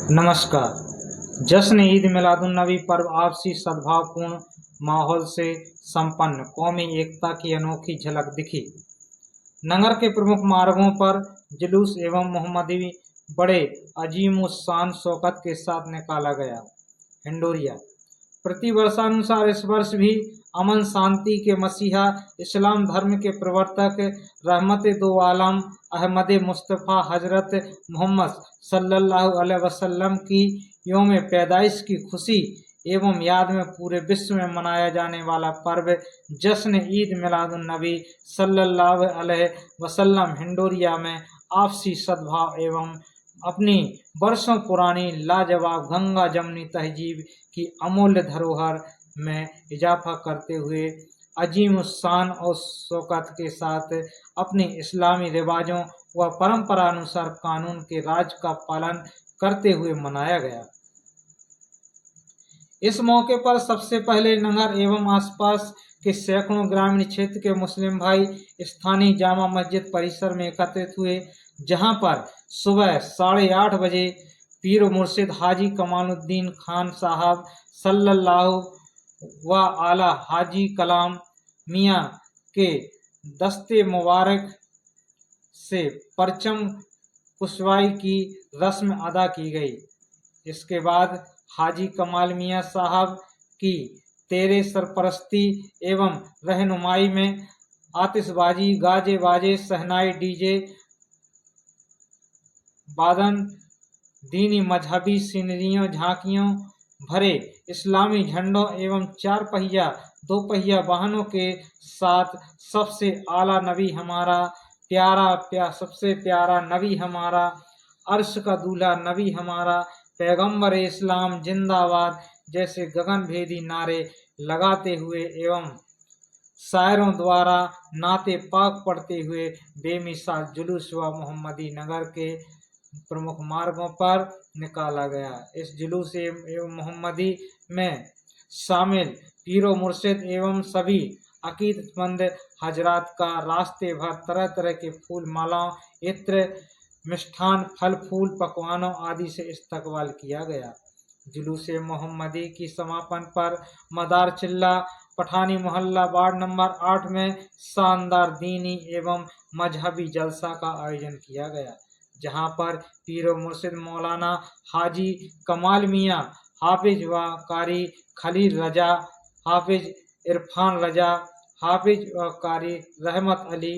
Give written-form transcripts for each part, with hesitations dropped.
नमस्कार। जश्न ईद मिलादुन्नबी पर्व आपसी सद्भावपूर्ण माहौल से संपन्न कौमी एकता की अनोखी झलक दिखी। नगर के प्रमुख मार्गों पर जुलूस एवं मोहम्मदी बड़े अजीमुस्शान शौकत के साथ निकाला गया। हिंडोरिया प्रतिवर्षानुसार इस वर्ष भी अमन शांति के मसीहा इस्लाम धर्म के प्रवर्तक रहमत दो आलम अहमद मुस्तफ़ा हजरत मोहम्मद सल्लल्लाहु अलैहि वसल्लम की यौम पैदाइश की खुशी एवं याद में पूरे विश्व में मनाया जाने वाला पर्व जश्न ईद मिलादुन्नबी सल्लल्लाहु अलैहि वसल्लम हिंडोरिया में आपसी सद्भाव एवं अपनी वर्षों पुरानी लाजवाब गंगा जमनी तहजीब की अमूल्य धरोहर में इजाफा करते हुए अजीमुस्शान और शौकत के साथ अपनी इस्लामी रिवाजों व परंपरानुसार कानून के राज का पालन करते हुए मनाया गया। इस मौके पर सबसे पहले नगर एवं आसपास के सैकड़ों ग्रामीण क्षेत्र के मुस्लिम भाई स्थानीय जामा मस्जिद परिसर में एकत्रित हुए, जहां पर सुबह 8:30 बजे पीर मुर्शिद हाजी कमालुद्दीन खान साहब सल्लल्लाहु व आला हाजी कलाम मियाँ के दस्ते मुबारक से परचम कुशवाई की रस्म अदा की गई। इसके बाद हाजी कमाल मियाँ साहब की तेरे सरपरस्ती एवं रहनुमाई में आतिशबाजी, गाजे बाजे, शहनाई, डीजे वादन, दीनी मजहबी सीनरियों, झांकियों भरे इस्लामी झंडों एवं 4 पहिया 2 पहिया वाहनों के साथ सबसे आला नबी हमारा सबसे प्यारा नबी हमारा, अर्श का दूल्हा नबी हमारा, पैगंबर इस्लाम जिंदाबाद जैसे गगनभेदी नारे लगाते हुए एवं शायरों द्वारा नाते पाक पढ़ते हुए बेमिसाल जुलूस व मोहम्मदी नगर के प्रमुख मार्गों पर निकाला गया। इस जुलूस एवं मोहम्मदी में शामिल पीरो मुर्शिद एवं सभी अकीदतमंद हजरात का रास्ते भर तरह तरह के फूल मालाओं, इत्र, मिष्ठान, फल फूल, पकवानों आदि से इस्तकबाल किया गया। जुलूस मोहम्मदी की समापन पर मदार चिल्ला पठानी मोहल्ला वार्ड नंबर 8 में शानदार दीनी एवं मजहबी जलसा का आयोजन किया गया, जहां पर पीरो मुर्शिद मौलाना हाजी कमाल मियाँ, हाफिज व कारी खलील रजा, हाफिज इरफान रजा, हाफिज व कारी रहमत अली,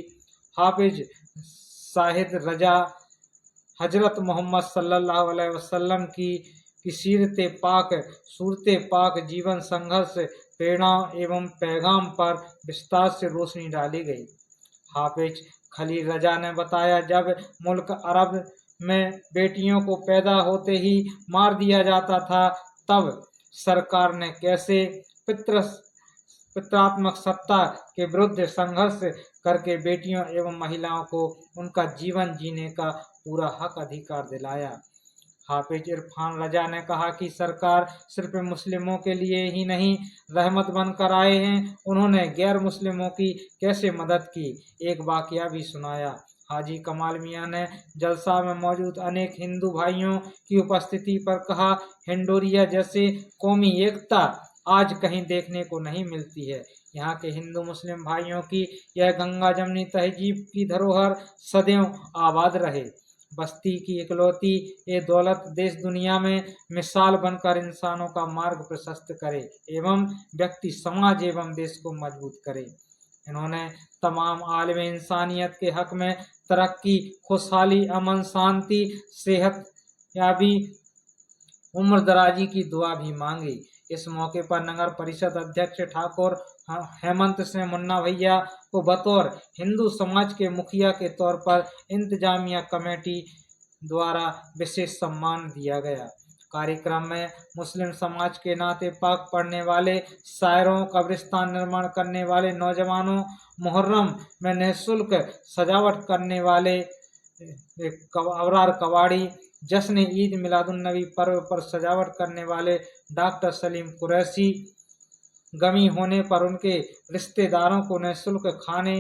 हाफिज शाहिद रजा हजरत मोहम्मद सल्लल्लाहु अलैहि वसल्लम की सीरत पाक, सूरत पाक, जीवन संघर्ष, प्रेरणाओं एवं पैगाम पर विस्तार से रोशनी डाली गई। हाफिज खलील रजा ने बताया, जब मुल्क अरब में बेटियों को पैदा होते ही मार दिया जाता था, तब सरकार ने कैसे पितरात्मक सत्ता के विरुद्ध संघर्ष करके बेटियों एवं महिलाओं को उनका जीवन जीने का पूरा हक अधिकार दिलाया। हाफिज इरफान रजा ने कहा कि सरकार सिर्फ मुस्लिमों के लिए ही नहीं रहमत बनकर आए हैं, उन्होंने गैर मुस्लिमों की कैसे मदद की, एक वाकया भी सुनाया। हाजी कमाल मियाँ ने जलसा में मौजूद अनेक हिंदू भाइयों की उपस्थिति पर कहा, हिंडोरिया जैसे कौमी एकता आज कहीं देखने को नहीं मिलती है। यहाँ के हिंदू मुस्लिम भाइयों की यह गंगा जमनी तहजीब की धरोहर सदैव आबाद रहे। बस्ती की इकलौती ये दौलत देश दुनिया में मिसाल बनकर इंसानों का मार्ग प्रशस्त करे एवं व्यक्ति, समाज एवं देश को मजबूत करे। इन्होंने तमाम आलम इंसानियत के हक में तरक्की, खुशहाली, अमन, शांति, सेहत याबी, उम्र दराजी की दुआ भी मांगी। इस मौके पर नगर परिषद अध्यक्ष ठाकुर हेमंत सिंह मुन्ना भैया को बतौर हिंदू समाज के मुखिया के तौर पर इंतजामिया कमेटी द्वारा विशेष सम्मान दिया गया। कार्यक्रम में मुस्लिम समाज के नाते पाक पढ़ने वाले शायरों, कब्रिस्तान निर्माण करने वाले नौजवानों, मुहर्रम में निःशुल्क सजावट करने वाले अबरार कवाड़ी, जश्न ईद मिलादुन्नबी पर्व पर सजावट करने वाले डॉक्टर सलीम कुरैशी, गमी होने पर उनके रिश्तेदारों को निःशुल्क खाने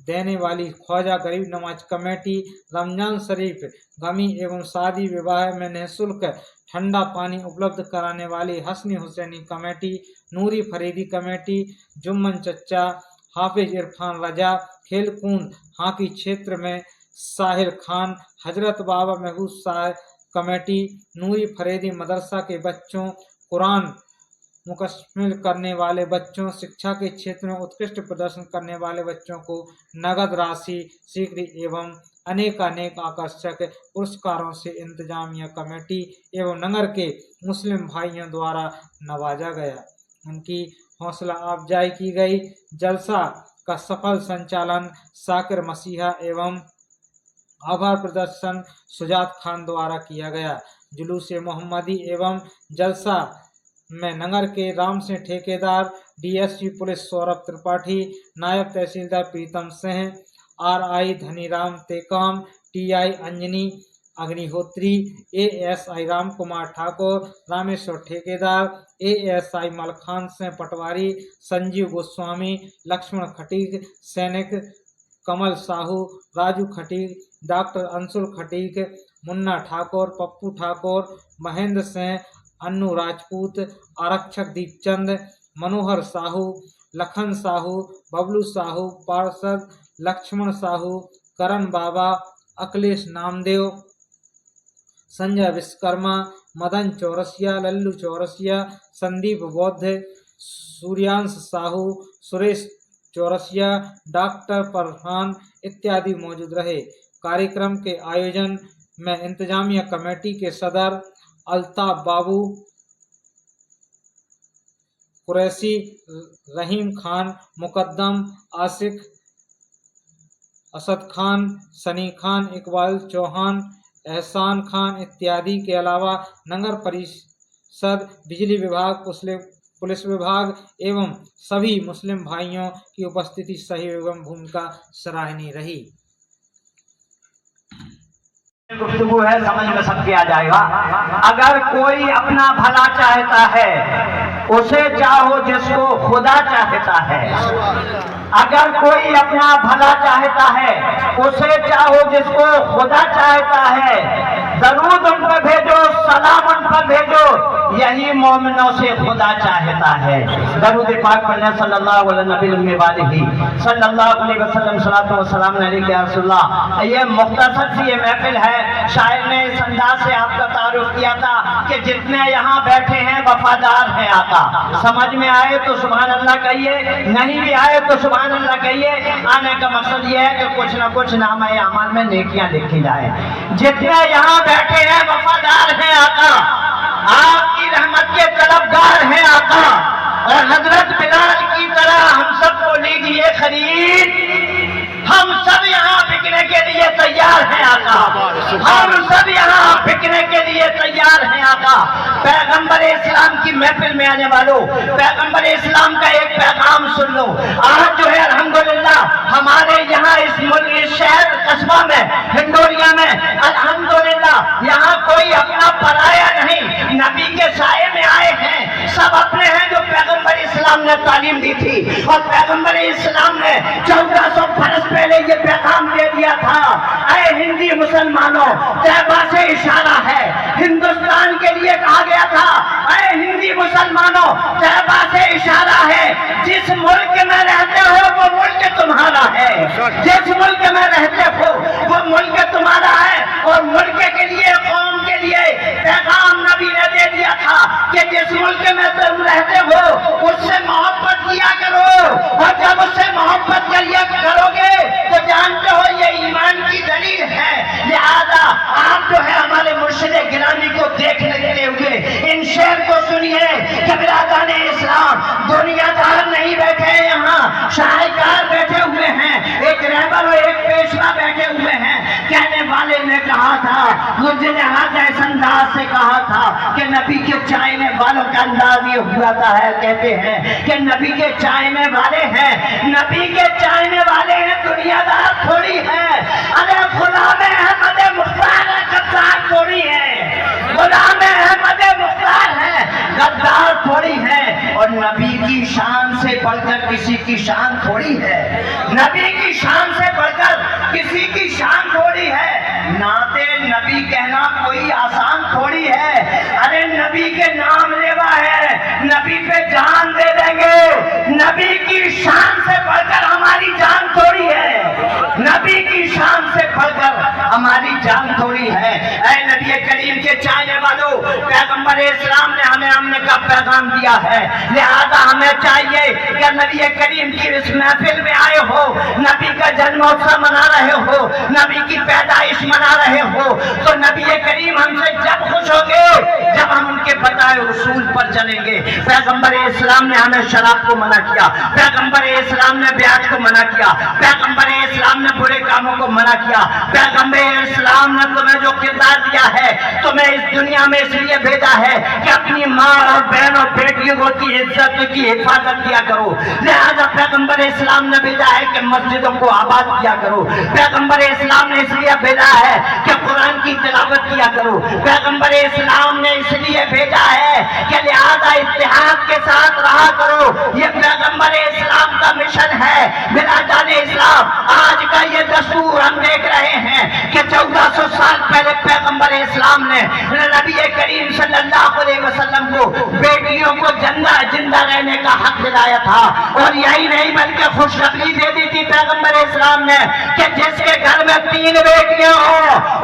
देने वाली ख्वाजा गरीब नवाज कमेटी, रमजान शरीफ गमी एवं शादी विवाह में निःशुल्क ठंडा पानी उपलब्ध कराने वाली हसनी हुसैनी कमेटी, नूरी फरीदी कमेटी, जुम्मन चच्चा, हाफिज इरफान रजा, खेल कूद हॉकी क्षेत्र में साहिल खान, हजरत बाबा महबूब साहब कमेटी, नूरी फरीदी मदरसा के बच्चों, कुरान मुकम्मल करने वाले बच्चों, शिक्षा के क्षेत्र में उत्कृष्ट प्रदर्शन करने वाले बच्चों को नगद राशि, शीघ्र एवं अनेकानेक आकर्षक पुरस्कारों से इंतजामिया कमेटी एवं नगर के मुस्लिम भाइयों द्वारा नवाजा गया। उनकी हौसला अफजाई की गई। जलसा का सफल संचालन साकिर मसीहा एवं आभार प्रदर्शन सुजात खान द्वारा किया गया। जुलूस मोहम्मदी एवं जलसा में नगर के राम सिंह ठेकेदार, डीएसपी पुलिस सौरभ त्रिपाठी, नायब तहसीलदार Pritam Singh, RI Dhaniram Tekam, TI Anjani Agnihotri, ASI Ram Kumar Thakur, Rameshwar ठेकेदार, एएसआई मलखान सिंह पटवारी, संजीव गोस्वामी, लक्ष्मण खटीक, सैनिक कमल साहू, राजू खटीक, डॉक्टर अंशुल खटीक, मुन्ना ठाकुर, पप्पू ठाकुर, महेंद्र सिंह, अन्नू राजपूत, आरक्षक दीपचंद, मनोहर साहू, लखन साहू, बबलू साहू, पार्षद लक्ष्मण साहू, करण बाबा, अखिलेश नामदेव, संजय विश्वकर्मा, मदन चौरसिया, लल्लू चौरसिया, संदीप बौद्ध, सूर्यांश साहू, सुरेश चौरसिया, डॉक्टर फरहान इत्यादि मौजूद रहे। कार्यक्रम के आयोजन में इंतजामिया कमेटी के सदर अल्ताफ बाबू, कुरैशी, रहीम खान, मुकद्दम, आशिक, असद खान, सनी खान, इकबाल चौहान, एहसान खान इत्यादि के अलावा नगर परिषद, बिजली विभाग, पुलिस विभाग एवं सभी मुस्लिम भाइयों की उपस्थिति सही एवं भूमिका सराहनीय रही। गुफ्तगू है, समझ में सबके आ जाएगा। अगर कोई अपना भला चाहता है, उसे चाहो जिसको खुदा चाहता है। अगर कोई अपना भला चाहता है, उसे चाहो जिसको खुदा चाहता है। दरूद उन पर भेजो, सलाम उन पर भेजो, यही मोमिनों से खुदा चाहता है। दरूद पाक पढ़ने सल्लल्लाहु अलैहि वसल्लम सलातो व सलाम अलैहि या रसूलल्लाह। ये मुख्तसर सी ये महफिल है। शायर ने इस अंदाज से आपका तारुफ किया था कि जितने यहाँ बैठे हैं वफादार हैं आका। समझ में आए तो सुभान अल्लाह कहिए, नहीं भी आए तो सुभान अल्लाह कहिए। आने का मकसद ये है कि कुछ न कुछ नाम अमाल में नेकियां लिखी जाए। जितने यहाँ बैठे हैं वफादार हैं आका, आपकी रहमत के तलबगार हैं आका। और हजरत बिलाल की तरह हम सबको लीजिए खरीद, हम सब यहाँ बिकने के लिए तैयार हैं आका। हम सब यहाँ बिकने के लिए तैयार हैं आका। पैगंबर इस्लाम की महफिल में आने वालों, पैगंबर इस्लाम का एक पैगाम सुन लो। आज जो है अल्हम्दुलिल्लाह हमारे यहाँ इस मुल्क, इस शहर कस्बा में, हिंडोरिया में अल्हम्दुलिल्लाह यहाँ कोई अपना पराया नहीं, नबी के साये में आए हैं। सब अपने हैं जो पैगंबर इस्लाम ने तालीम दी थी। और पैगंबर इस्लाम ने 1400 बरस पहले ये पैगाम दे दिया था, ऐ हिंदी मुसलमानों, तैबा से इशारा है। हिंदुस्तान के लिए कहा गया था, ऐ हिंदी मुसलमानों, तैबा से इशारा है। जिस मुल्क में रहते हो वो मुल्क तुम्हारा है। जिस मुल्क में रहते हो वो मुल्क तुम्हारा है। और मुल्क के लिए, कौम के लिए पैगाम नबी ने दे दिया था कि जिस मुल्क में तुम रहते हो उससे मोहब्बत किया करो। और जब उससे मोहब्बत करोगे तो जानते हो ये ईमान की दलील है। लिहाजा आप जो है हमारे मुर्शिद गिरामी को देख लेते हुए इन शेर को सुनिए कि बिरादाने इस्लाम दुनियादार नहीं बैठे हैं, यहाँ शाहकार बैठे हुए हैं, एक रहबर और एक पेशवा बैठे हुए हैं। कहने वाले ने कहा था, मुझे आज ऐसे अंदाज से कहा था कि नबी के चाहने वालों का अंदाज ये हुआ था है, कहते हैं कि नबी के चाहने वाले हैं, नबी के चाहने वाले हैं, दुनियादार थोड़ी है। अरे गुलाम अहमद मुख्तार गद्दार थोड़ी है, गुलाम अहमद मुख्तार है, गद्दार थोड़ी है। और नबी की शान से बढ़ कर किसी की शान थोड़ी है, नबी की शान से बढ़कर किसी की शान थोड़ी है। नाते नबी कहना कोई आसान थोड़ी है। अरे नबी के नाम लेवा है, नबी पे जान दे देंगे। नबी की शान से बढ़कर हमारी जान थोड़ी है, नबी की शान से बढ़कर हमारी जान थोड़ी है। ऐ नबी करीम के चाहने वालों, पैगंबर इस्लाम ने हमें हमने का पैगाम दिया है, लिहाजा हमें चाहिए कि नबी करीम की इस महफिल में आए हो, नबी का जन्मोत्सव मना रहे हो, नबी की पैदाइश मना रहे हो, तो नबी करीम हमसे जब खुश होंगे जब हम उनके बताए उसूल पर चलेंगे। पैगंबर इस्लाम ने हमें शराब को मना किया, पैगंबर इस्लाम ने ब्याज को मना किया, पैगंबर इस्लाम ने बुरे कामों को मना किया। पैगंबर इस्लाम ने तुम्हें जो किरदार दिया है, तुम्हें इस दुनिया में इसलिए भेजा है कि अपनी माँ और बहन और बेटियों की इज्जत की हिफाजत किया करो। लिहाजा पैगंबर इस्लाम ने भेजा है कि मस्जिदों को आबाद किया करो। पैगंबर इस्लाम ने इसलिए भेजा है कि कुरान की तिलावत किया करो। पैगंबर इस्लाम ने इसलिए भेजा है कि लिहाजा इत्तेहाद के साथ रहा करो। ये पैगंबर इस्लाम का मिशन है। बिरादरान इस्लाम, आज का ये दस्तूर हम देख रहे हैं कि 1400 साल पहले पैगंबर इस्लाम ने नबी करीम सल्लल्लाहु अलैहि वसल्लम को बेटियों को जिंदा रहने का हक दिलाया था। और यही नहीं बल्कि खुशखबरी दे दी थी पैगंबर इस्लाम ने कि जिसके घर में 3 बेटियां हो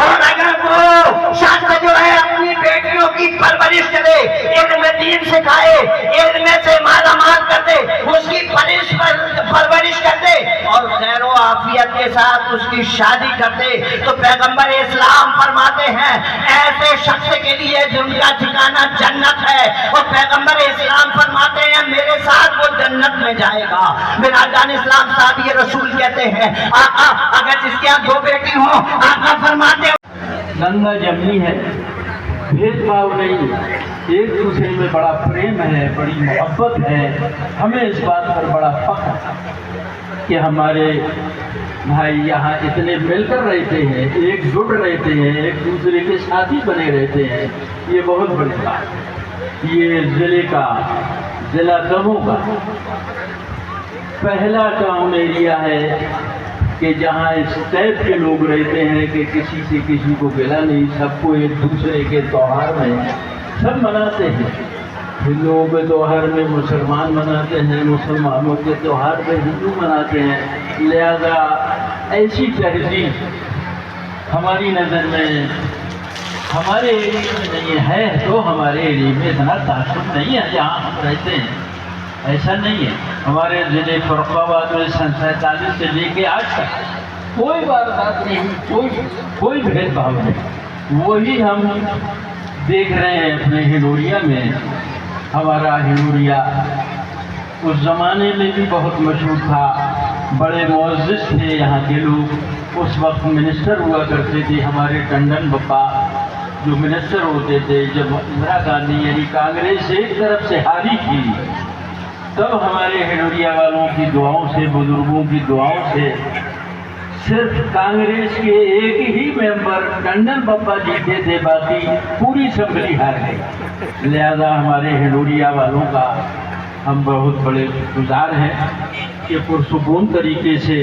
और अगर वो शख्स जो है अपनी बेटियों की परवरिश करे, इल्म दीन सिखाए, इल्म से मालामाल कर दे, उसकी परवरिश कर दे और खैरो आफियत के साथ उसकी शादी कर दे, तो पैगंबर इस्लाम फरमाते हैं ऐसे शख्स के लिए जिनका ठिकाना जन्नत है। और पैगंबर इस्लाम फरमाते हैं मेरे साथ वो जन्नत में जाएगा। बिरादरान इस्लाम साहब ये रसूल कहते हैं आका अगर जिसके यहाँ 2 बेटी हो, आका फरमाते गंगा जमनी है, भेदभाव नहीं, एक दूसरे में बड़ा प्रेम है, बड़ी मोहब्बत है। हमें इस बात पर बड़ा फख्र है कि हमारे भाई यहाँ इतने मिलकर रहते हैं, एकजुट रहते हैं, एक दूसरे के साथी बने रहते हैं। ये बहुत बड़ी बात है। ये जिला दमोह का पहला टाउन एरिया है कि जहाँ इस टाइप के लोग रहते हैं कि किसी से किसी को गिला नहीं, सबको एक दूसरे के त्योहार में सब मनाते हैं। हिंदुओं के त्योहार में मुसलमान मनाते हैं, मुसलमानों के त्योहार में हिंदू मनाते हैं। लिहाजा ऐसी तहजीब हमारी नज़र में हमारे एरिया में नहीं है, तो हमारे एरिया में इतना तासुब नहीं है जहाँ हम रहते हैं, ऐसा नहीं है। हमारे ज़िले फर्रुखाबाद में 47 से लेके आज तक कोई वारदात नहीं, कोई भेदभाव नहीं। वही हम देख रहे हैं अपने हिलोरिया में। हमारा हिलोरिया उस ज़माने में भी बहुत मशहूर था, बड़े मुअज़्ज़िज़ थे यहाँ के लोग। उस वक्त मिनिस्टर हुआ करते थे हमारे टंडन बप्पा जो मिनिस्टर होते थे। जब इंदिरा गांधी यानी कांग्रेस एक तरफ से हारी थी, तब हमारे हिलोरिया वालों की दुआओं से, बुजुर्गों की दुआओं से सिर्फ कांग्रेस के एक ही मेंबर टंडन बप्पा जीते थे, बाकी पूरी असेंबली हार गई। लिहाजा हमारे हिलोरिया वालों का हम बहुत बड़े गुजार हैं कि पुरसुकून तरीके से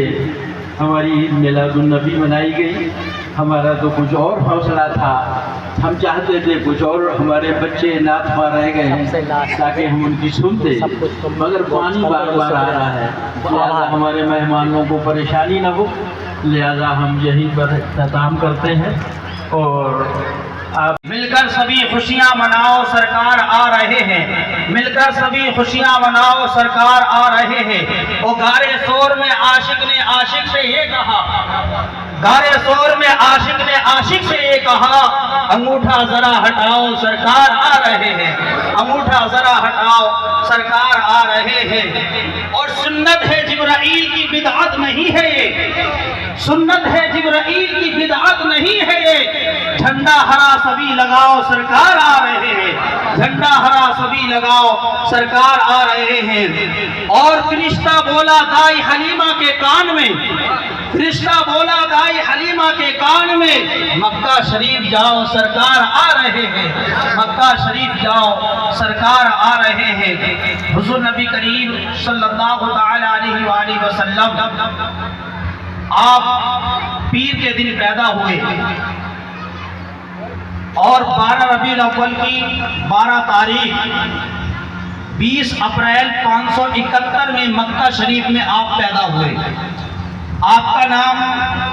हमारी ईद मिलादुन्नबी मनाई गई। हमारा तो कुछ और हौसला था, हम चाहते थे कुछ और हमारे बच्चे नात रह गए हैं ताकि हम उनकी सुनते, मगर पानी बार बार आ रहा है, लिहाजा हमारे मेहमानों को परेशानी न हो, लिहाजा हम यहीं पर इख्तिताम करते हैं। और आप मिलकर सभी खुशियां मनाओ, सरकार आ रहे हैं। मिलकर सभी खुशियां मनाओ, सरकार आ रहे हैं। वो गारे शोर में आशिक ने आशिक से ये कहा, गारे शोर में आशिक ने आशिक से ये कहा, अंगूठा जरा हटाओ सरकार आ रहे हैं, अंगूठा जरा हटाओ सरकार आ रहे हैं। और सुन्नत है जिब्राइल की बिदअत नहीं है ये, सुन्नत है जिब्राइल की बिदअत नहीं है ये। झंडा हरा सभी लगाओ सरकार आ रहे हैं, झंडा हरा सभी लगाओ सरकार आ रहे हैं। और फरिश्ता बोला दाई हलीमा के कान में, फरिश्ता बोला दाई हलीमा के कान में, मक्का शरीफ जाओ सरकार आ रहे हैं, मक्का مکہ شریف جاؤ، سرکار آ رہے ہیں۔ حضور نبی کریم صلی اللہ تعالی علیہ وآلہ وسلم آپ پیر کے دن پیدا ہوئے اور 12 ربیع الاول کی 12 تاریخ 20 اپریل 571 میں مکہ شریف میں آپ پیدا ہوئے۔ آپ کا نام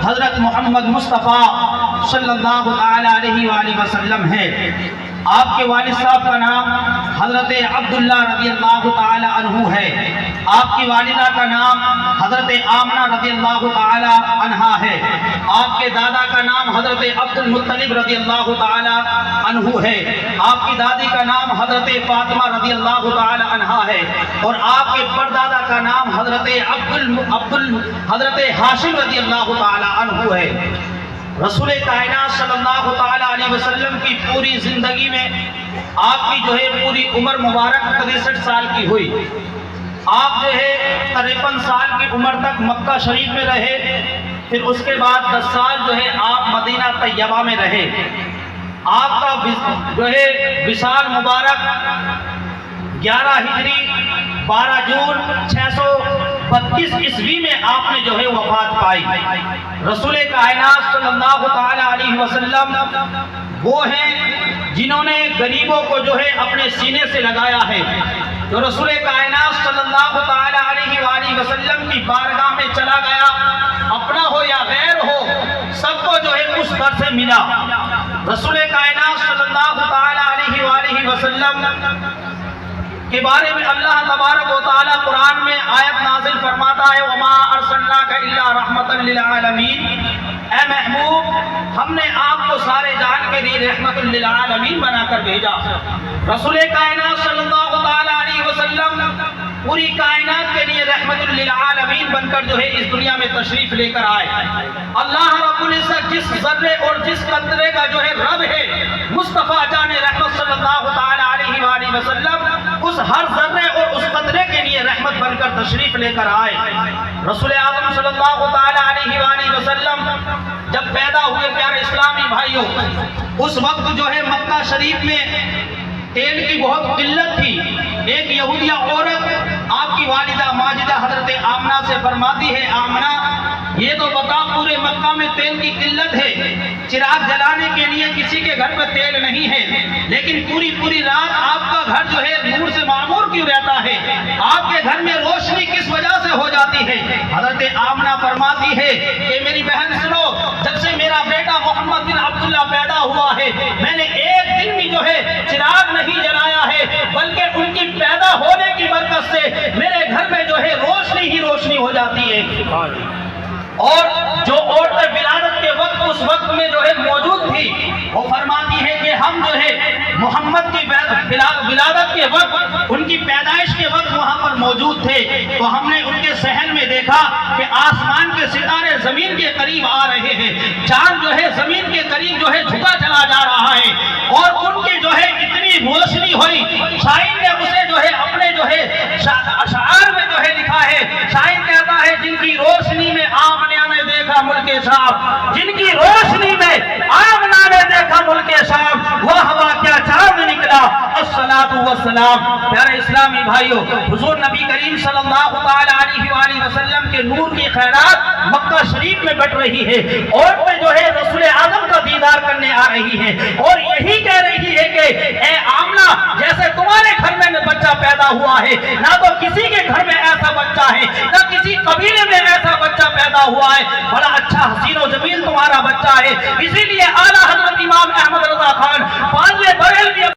حضرت محمد مصطفیٰ صلی اللہ علیہ وآلہ وسلم ہے۔ آپ کے والد صاحب کا نام حضرت عبداللہ رضی اللہ تعالی عنہ ہے۔ آپ کی والدہ کا نام حضرت آمنہ رضی اللہ تعالی عنہا ہے۔ آپ کے دادا کا نام حضرت عبد المطلب رضی اللہ تعالی عنہ ہے۔ آپ کی دادی کا نام حضرت فاطمہ رضی اللہ تعالی عنہا ہے، اور آپ کے پردادا کا نام حضرت حضرت ہاشم رضی اللہ تعالی عنہ ہے۔ رسول کائنات صلی اللہ تعالی علیہ وسلم کی پوری زندگی میں آپ کی جو ہے پوری عمر مبارک 63 سال کی ہوئی۔ آپ جو ہے 53 سال کی عمر تک مکہ شریف میں رہے، پھر اس کے بعد 10 سال جو ہے آپ مدینہ طیبہ میں رہے۔ آپ کا جو ہے وصال مبارک 11 ہجری 12 جون 632 عیسوی میں آپ نے جو ہے وفات پائی۔ رسول کائنات صلی اللہ تعالی علیہ وسلم وہ ہیں جنہوں نے غریبوں کو جو ہے اپنے سینے سے لگایا ہے۔ جو رسول کائنات صلی اللہ تعالی علیہ وآلہ وسلم کی بارگاہ میں چلا گیا، اپنا ہو یا غیر ہو، سب کو جو ہے اس در سے ملا۔ رسول کائنات صلی اللہ تعالی علیہ وآلہ وسلم کے بارے میں اللہ تبارک و تعالی قرآن میں آیت نازل فرماتا ہے، وَمَا أَرْسَلْنَاكَ إِلَّا رَحْمَةً لِلْعَالَمِينَ، اے محبوب ہم نے آپ کو سارے جان کے لیے رحمت للعالمین بنا کر بھیجا۔ رسول کائنات صلی اللہ تعالی علیہ وسلم پوری کائنات کے لیے رحمت للعالمین بن کر جو ہے اس دنیا میں تشریف لے کر آئے۔ اللہ رب العزت جس ذرے اور جس قطرے کا جو ہے رب ہے، مصطفیٰ جان رحمت صلی اللہ تعالی علیہ وآلہ وسلم اس ہر ذرے اور اس قطرے کے لیے رحمت بن کر تشریف لے کر آئے۔ رسول اعظم صلی اللہ تعالی علیہ وآلہ وسلم جب پیدا ہوئے پیارے اسلامی بھائیوں، اس وقت جو ہے مکہ شریف میں تیل کی بہت قلت تھی۔ ایک یہودیہ عورت آپ کی والدہ ماجدہ حضرت آمنہ سے فرماتی ہے، آمنہ یہ تو بتا پورے مکہ میں تیل کی قلت ہے، چراغ جلانے کے لیے کسی کے گھر میں تیل نہیں ہے، لیکن پوری رات آپ کا گھر جو ہے نور سے معمور کیوں رہتا ہے؟ آپ کے گھر میں روشنی کس وجہ سے ہو جاتی ہے؟ حضرت آمنہ فرماتی ہے کہ میری بہن سنو، جب سے میرا بیٹا محمد بن عبداللہ پیدا ہوا ہے، میں نے ایک دن بھی جو ہے چراغ نہیں جلایا ہے، بلکہ ان کی پیدا ہونے کی برکت سے میرے گھر میں جو ہے روشنی ہی روشنی ہو جاتی ہے۔ اور جو عورتیں ولادت کے وقت اس وقت میں جو ہے موجود تھی، وہ فرماتی ہے کہ ہم جو ہے محمد کی ولادت کے وقت، ان کی پیدائش کے وقت وہاں پر موجود تھے، تو ہم نے ان کے صحن میں دیکھا کہ آسمان کے ستارے زمین کے قریب آ رہے ہیں، چاند جو ہے زمین کے قریب جو ہے جھکا چلا جا رہا ہے، اور ان کی جو ہے اتنی روشنی ہوئی۔ شاعر نے اسے جو ہے اپنے جو ہے اشعار میں جو ہے لکھا ہے، شاعر کہتا ہے جن کی روشنی میں آمنہ نے دیکھا ملک شام، جن کی روشنی میں آمنہ نے دیکھا ملک شام، وہ ہوا کیا چاند نکلا، الصلاۃ والسلام۔ پیارے اسلامی بھائیوں، حضور نبی کریم صلی اللہ تعالی علیہ وآلہ وسلم کے نور کی خیرات مکہ شریف میں بٹ رہی ہے، عورتیں جو ہے رسول اعظم کا دیدار کرنے آ رہی ہیں، اور یہی کہہ رہی ہے کہ اے آمنہ، جیسے تمہارے گھر میں بچہ پیدا ہوا ہے، نہ تو کسی کے گھر میں ایسا بچہ ہے، نہ کسی قبیلے میں ایسا بچہ پیدا ہوا ہے، بڑا اچھا حسین و جمیل تمہارا بچہ ہے۔ اسی لیے اعلیٰ حضرت امام احمد رضا خان 5 بریل